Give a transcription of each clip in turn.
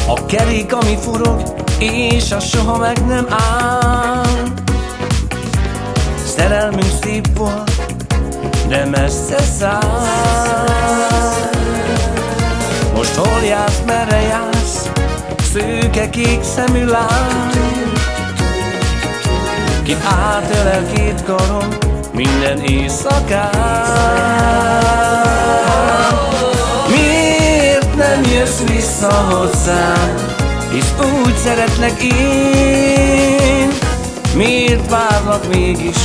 A kerék, ami forog, és az soha meg nem áll. Szerelmünk szép volt, de messze száll. Most hol jársz, merre jársz, szőke kék szemű lány, ki átölel két karon minden éjszakán. Miért nem jössz vissza hozzám, hisz úgy szeretlek én? Miért várlak mégis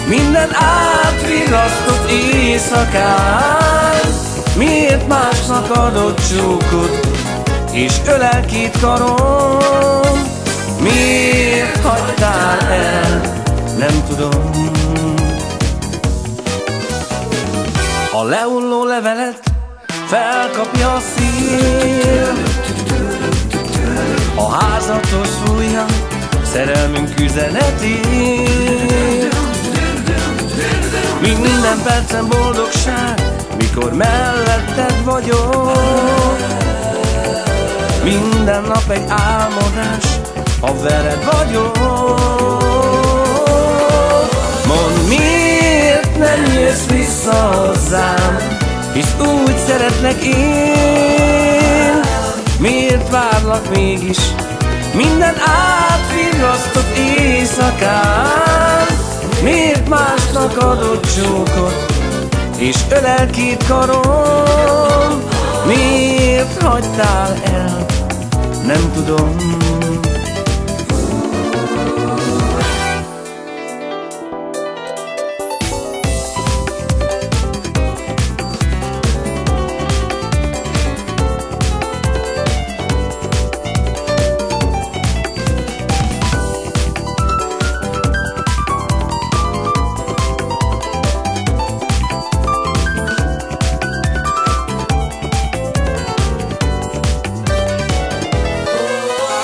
minden átvirrasztott éjszakán? Miért másnak adott csókot, és ölel két karon? Miért hagytál el, nem tudom. A lehulló levelet felkapja a szél, a házatos fújja szerelmünk üzenetét. Minden percen boldogság, mikor melletted vagyok. Minden nap egy álmodás, ha veled vagyok. Mondd, miért nem jössz vissza hozzám, hisz úgy szeretlek én. Miért várlak mégis minden átvirrasztott éjszakán? Miért másnak adott csókot, és ölel két karon? Miért hagytál el, nem tudom.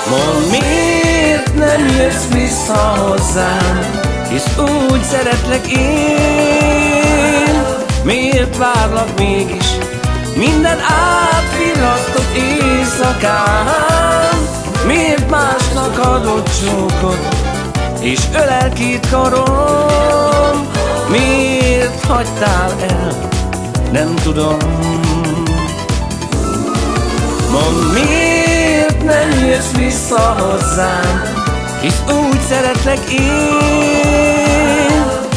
Mondd, miért nem jössz vissza hozzám, hisz úgy szeretlek én. Miért várlak mégis minden átvirrasztott éjszakán? Miért másnak adott csókot, és ölel két karon? Miért hagytál el, nem tudom. Mondd, miért nem jössz vissza hozzám, hisz úgy szeretlek én.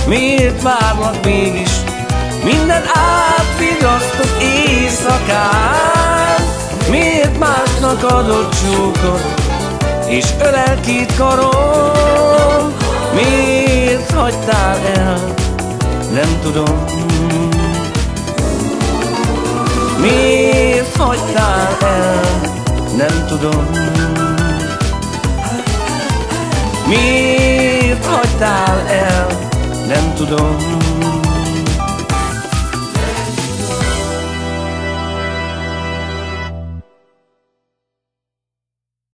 Miért várlak mégis minden átvirrasztott éjszakán? Miért másnak adott csókot, és ölel két karon? Miért hagytál el, nem tudom. Miért hagytál el, nem tudom. Miért hagytál el, nem tudom.